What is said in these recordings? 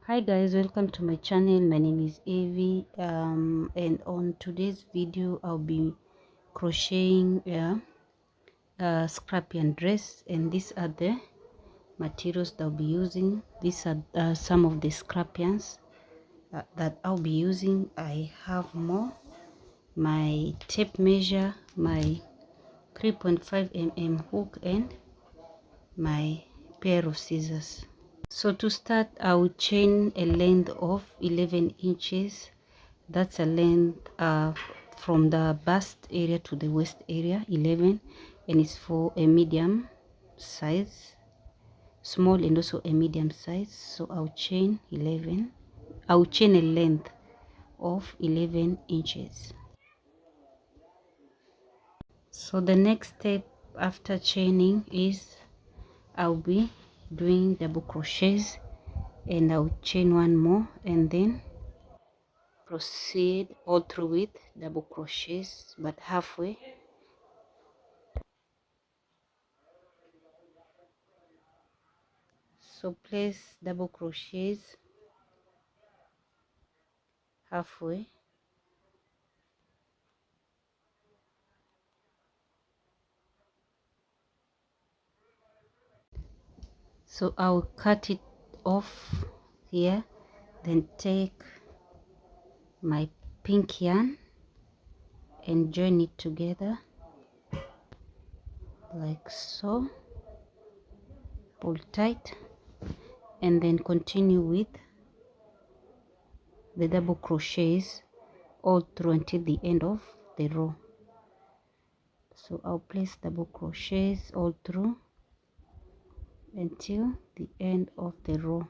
Hi guys, welcome to my channel. My name is Avi, and on today's video I'll be crocheting a scrap yarn dress, and these are the materials that I'll be using. These are some of the scrap yarns that I'll be using. I have more: my tape measure, my 3.5 mm hook, and my pair of scissors. So to start, I will chain a length of 11 inches. That's a length from the bust area to the waist area, 11, and it's for a medium size, small and also a medium size. So I'll chain 11. I'll chain a length of 11 inches. So the next step after chaining is I'll be doing double crochets, and I'll chain one more and then proceed all through with double crochets, but halfway. So place double crochets halfway. So I'll cut it off here, then take my pink yarn and join it together like so. Pull tight and then continue with the double crochets all through until the end of the row. So I'll place double crochets all through until the end of the row.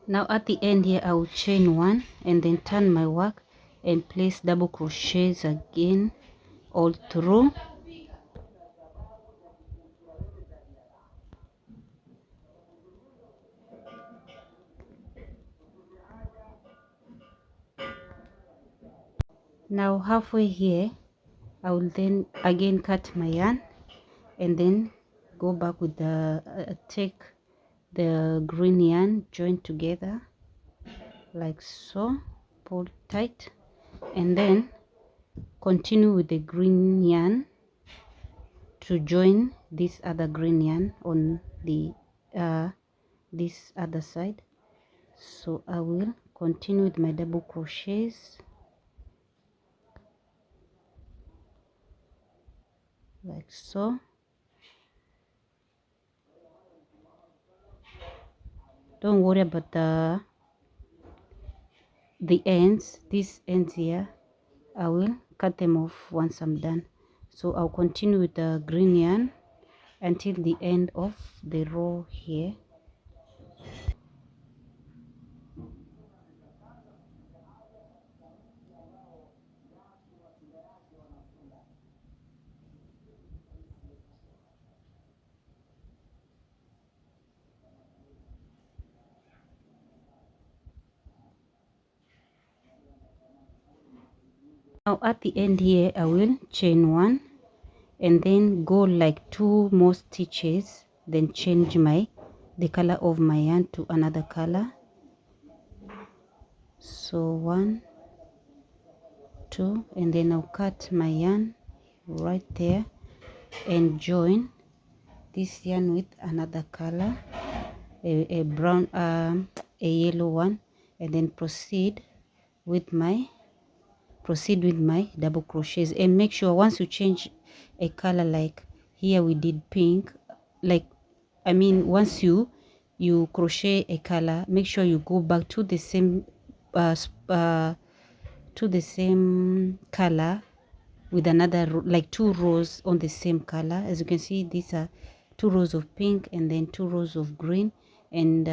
Now at the end here, I will chain one and then turn my work and place double crochets again all through. Now halfway here, I will then again cut my yarn and then go back with the take the green yarn, join together like so, pull tight, and then continue with the green yarn to join this other green yarn on the this other side. So I will continue with my double crochets like so. Don't worry about the ends. These ends here, I will cut them off once I'm done. So I'll continue with the green yarn until the end of the row here. Now at the end here, I will chain one and then go like 2 more stitches, then change the color of my yarn to another color. So 1, 2, and then I'll cut my yarn right there and join this yarn with another color, a brown a yellow one, and then proceed with my double crochets. And make sure once you change a color, like here we did pink, like once you crochet a color, make sure you go back to the same color with another like 2 rows on the same color. As you can see, these are 2 rows of pink and then 2 rows of green, and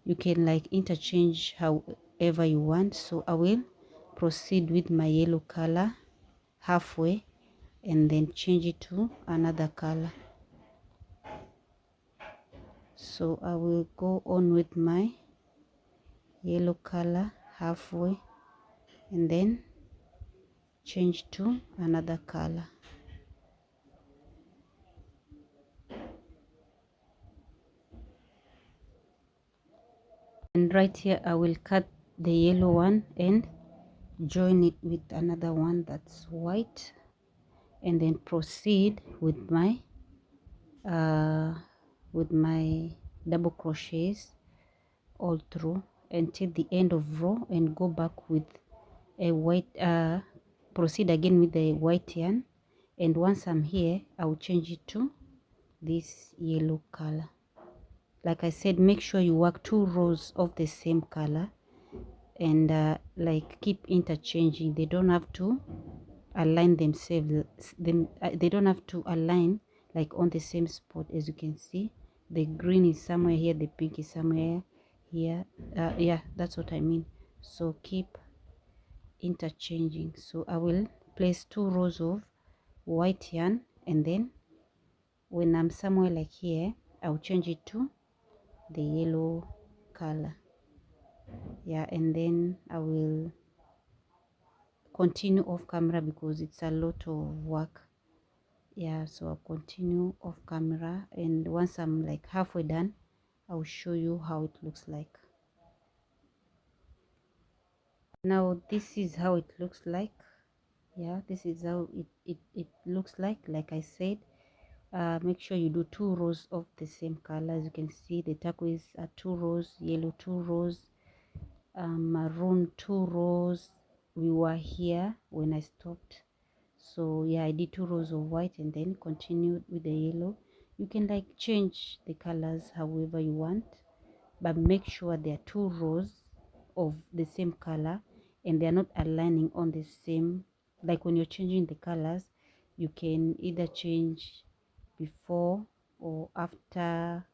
you can like interchange however you want. So I will proceed with my yellow color halfway and then change it to another color. So I will go on with my yellow color halfway and then change to another color. And right here I will cut the yellow one and join it with another one that's white, and then proceed with my double crochets all through until the end of row, and go back with a white proceed again with the white yarn, and once I'm here I'll change it to this yellow color. Like I said, make sure you work 2 rows of the same color, and like keep interchanging. They don't have to align themselves, they don't have to align like on the same spot. As you can see, the green is somewhere here, the pink is somewhere here. Yeah, that's what I mean. So keep interchanging. So I will place 2 rows of white yarn, and then when I'm somewhere like here, I'll change it to the yellow color. Yeah, and then I will continue off camera because it's a lot of work. Yeah, so I'll continue off camera, and once I'm like halfway done, I'll show you how it looks like. Now this is how it looks like. Yeah, this is how it looks like I said. Make sure you do 2 rows of the same color. As you can see, the turquoise are 2 rows, yellow 2 rows, maroon 2 rows. We were here when I stopped. So yeah, I did 2 rows of white and then continued with the yellow. You can like change the colors however you want, but make sure there are 2 rows of the same color and they are not aligning on the same. Like when you're changing the colors, you can either change before or after.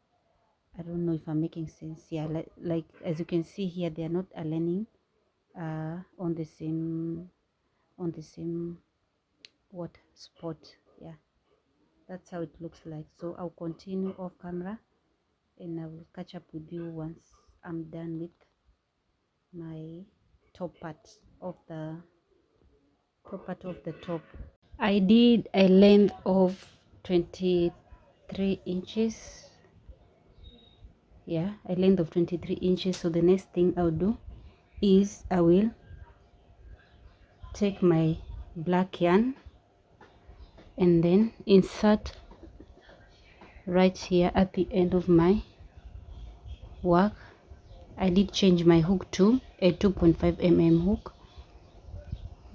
I don't know if I'm making sense. Yeah, like as you can see here, they are not aligning on the same what spot. Yeah, that's how it looks like. So I'll continue off camera and I will catch up with you once I'm done with my top part of the top. I did a length of 23 inches. Yeah, a length of 23 inches. So the next thing I'll do is I will take my black yarn and then insert right here at the end of my work. I did change my hook to a 2.5 mm hook.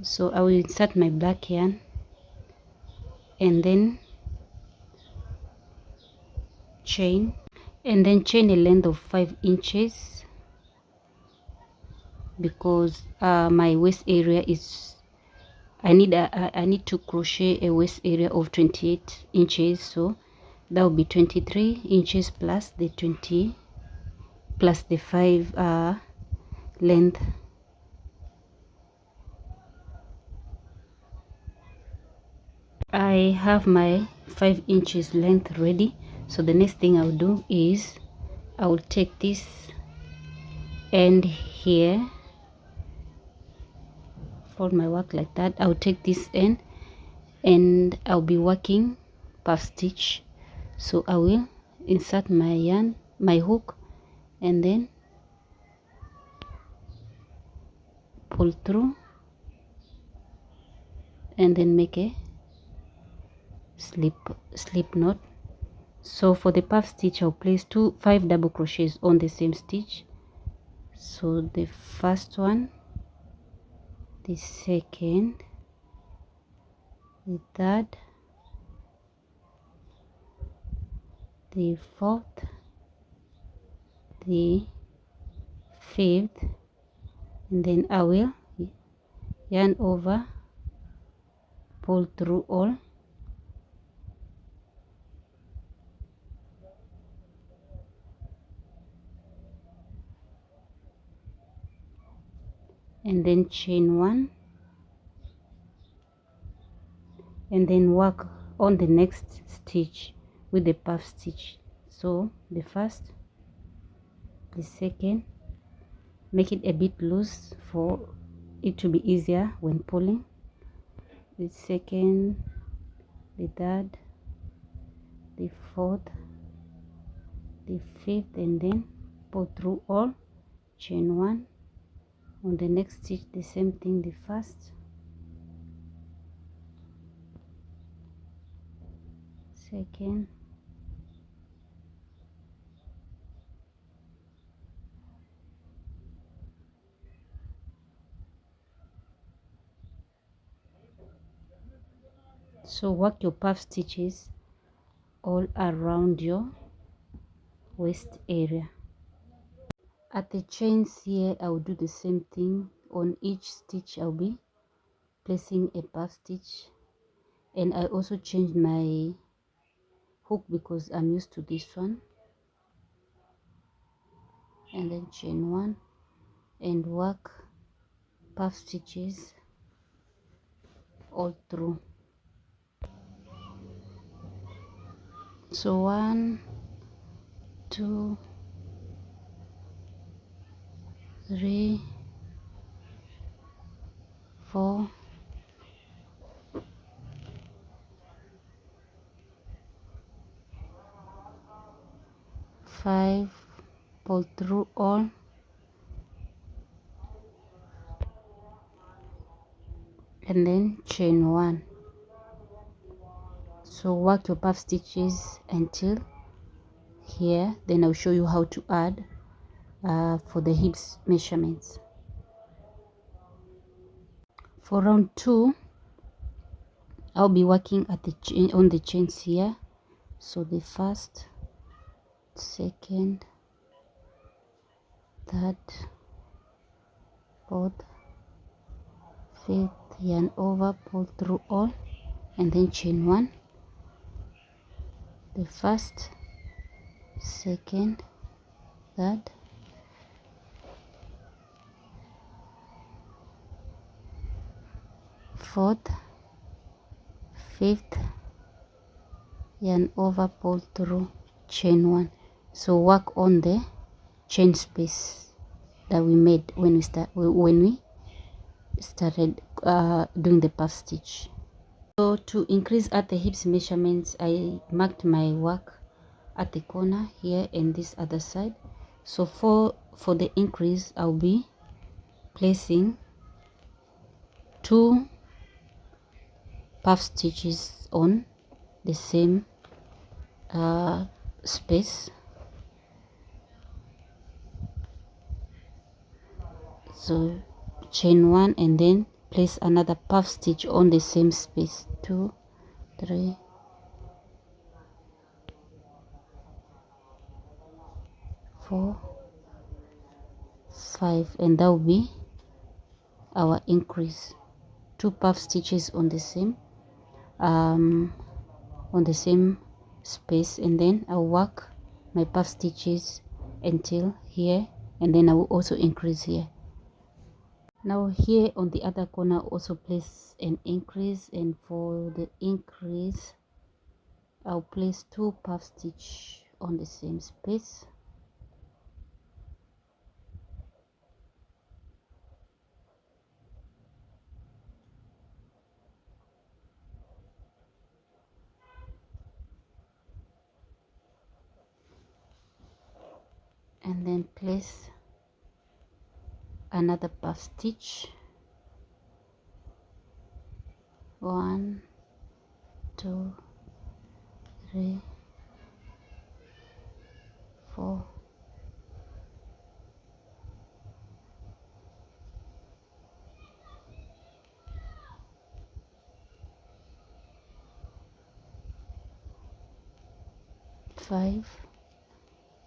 So I will insert my black yarn and then chain, a length of 5 inches because my waist area is I need to crochet a waist area of 28 inches. So that will be 23 inches plus the 20 plus the 5 length. I have my 5 inches length ready. So the next thing I'll do is I will take this end here, fold my work like that. I'll take this end and I'll be working puff stitch. So I will insert my yarn, my hook, and then pull through and then make a slip knot. So for the puff stitch, I'll place 5 double crochets on the same stitch. So the first one, the second, the third, the fourth, the fifth, and then I will yarn over, pull through all, and then chain 1, and then work on the next stitch with the puff stitch. So the first, the second, make it a bit loose for it to be easier when pulling. The second, the third, the fourth, the fifth, and then pull through all, chain one. On the next stitch, the same thing, the first, second, so work your puff stitches all around your waist area. At the chains here, I will do the same thing. On each stitch I'll be placing a puff stitch, and I also changed my hook because I'm used to this one, and then chain one and work puff stitches all through. So 1, 2, 3, 4, 5, pull through all, and then chain one. So work your puff stitches until here, then I'll show you how to add for the hips measurements. For round 2, I'll be working at the chain, on the chains here. So the first, second, third, fourth, fifth, yarn over, pull through all, and then chain one. The first, second, third, fourth, fifth, yarn over, pull through, chain one. So work on the chain space that we made when we started doing the puff stitch. So to increase at the hips measurements, I marked my work at the corner here and this other side. So for the increase, I'll be placing 2 puff stitches on the same space. So chain one and then place another puff stitch on the same space. 2, 3, 4, 5, and that will be our increase. 2 puff stitches on the same space, and then I'll work my puff stitches until here, and then I will also increase here. Now here on the other corner, also place an increase, and for the increase I'll place 2 puff stitch on the same space. And then place another puff stitch. 1, 2, 3, 4, 5,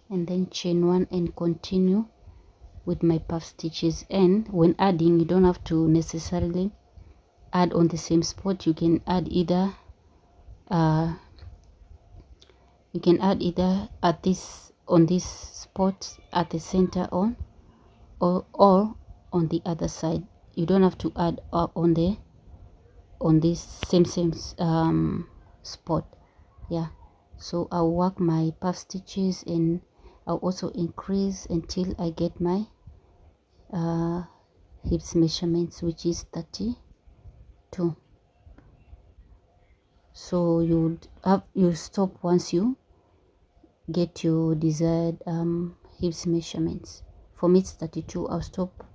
and then chain one and continue with my puff stitches. And when adding, you don't have to necessarily add on the same spot. You can add either at this, on this spot at the center on, or on the other side. You don't have to add on this same spot. Yeah, So I'll work my puff stitches, and I'll also increase until I get my hips measurements, which is 32. So you stop once you get your desired hips measurements. For me it's 32. I'll stop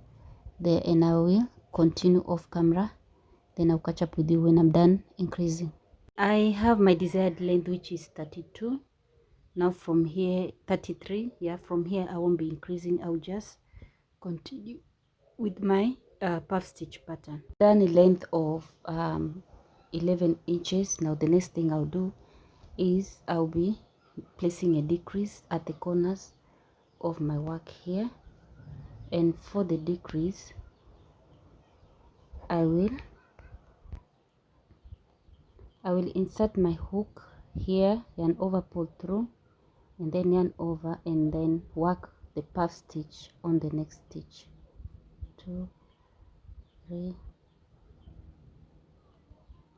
there and I will continue off camera, then I'll catch up with you when I'm done increasing. I have my desired length, which is 32. Now from here, 33. Yeah, from here I won't be increasing. I'll just continue with my puff stitch pattern. Done a length of 11 inches. Now the next thing I'll do is I'll be placing a decrease at the corners of my work here, and for the decrease I will insert my hook here, yarn over, pull through, and then yarn over, and then work the puff stitch on the next stitch. 2, 3,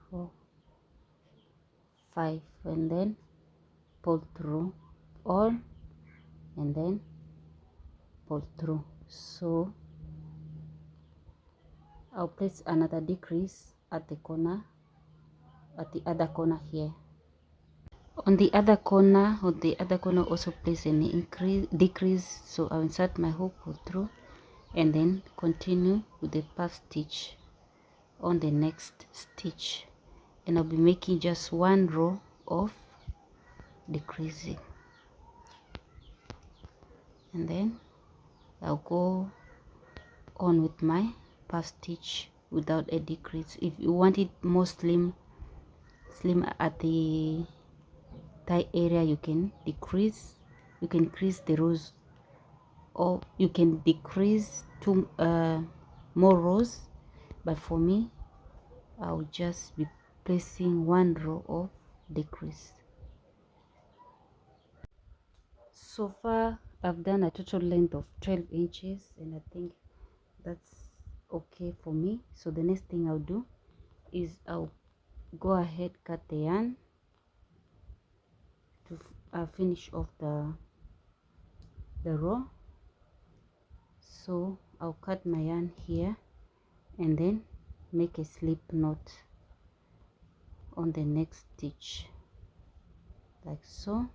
4, 5, and then pull through all, and then pull through. So I'll place another decrease at the corner, at the other corner here. On the other corner, also place an decrease. So I'll insert my hook, pull through, and then continue with the puff stitch on the next stitch, and I'll be making just one row of decreasing, and then I'll go on with my puff stitch without a decrease. If you want it more slim at the thigh area, you can decrease, you can increase the rows, or you can decrease two more rows, but for me I'll just be placing one row of decrease. So far I've done a total length of 12 inches, and I think that's okay for me. So the next thing I'll do is I'll go ahead, cut the yarn to finish off the row. So I'll cut my yarn here and then make a slip knot on the next stitch like so,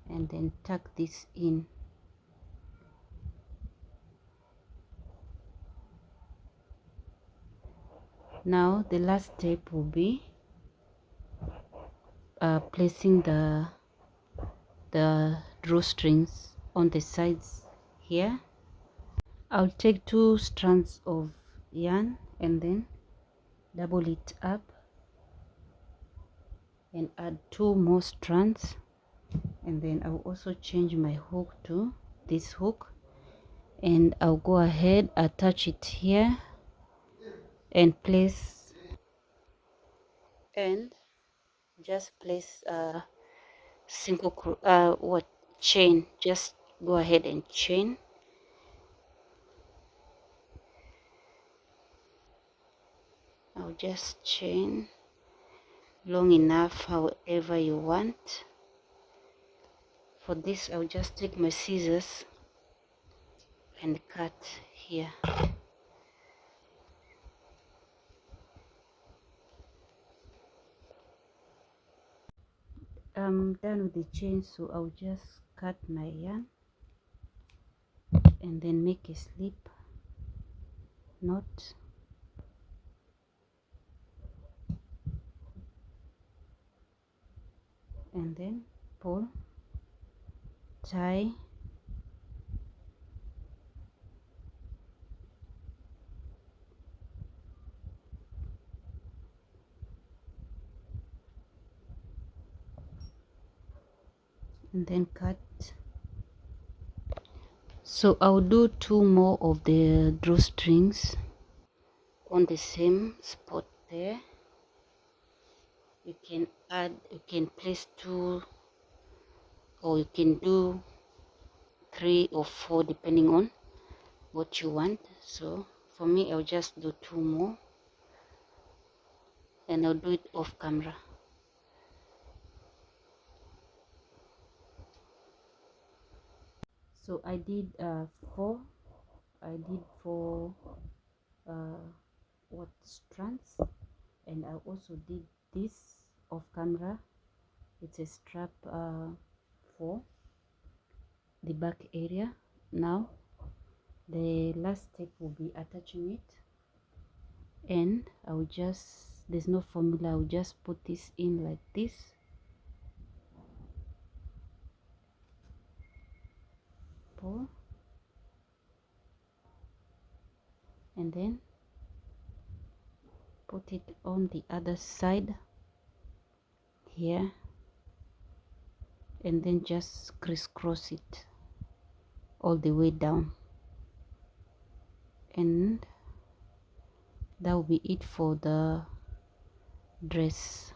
and then tuck this in. Now the last step will be placing the drawstrings on the sides here. I'll take 2 strands of yarn and then double it up and add 2 more strands, and then I'll also change my hook to this hook, and I'll go ahead, attach it here and place, and just place a single chain. Just go ahead and chain. I'll just chain long enough, however you want. For this I'll just take my scissors and cut here. I'm done with the chain, so I'll just cut my yarn and then make a slip knot, and then pull, tie, and then cut. So I'll do 2 more of the drawstrings on the same spot there. You can place 2, or you can do 3 or 4 depending on what you want. So for me I'll just do 2 more, and I'll do it off camera. So I did four what strands, and I also did this off camera. It's a strap for the back area. Now the last step will be attaching it, and I will just, there's no formula, I will just put this in like this, pull, and then put it on the other side here, and then just crisscross it all the way down, and that will be it for the dress.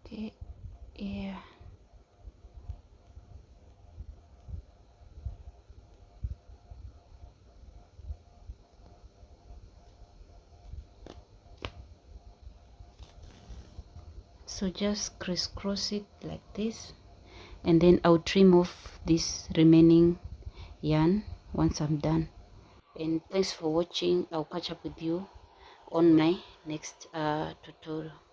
Okay, yeah. So just crisscross it like this, and then I'll trim off this remaining yarn once I'm done. And thanks for watching. I'll catch up with you on my next tutorial.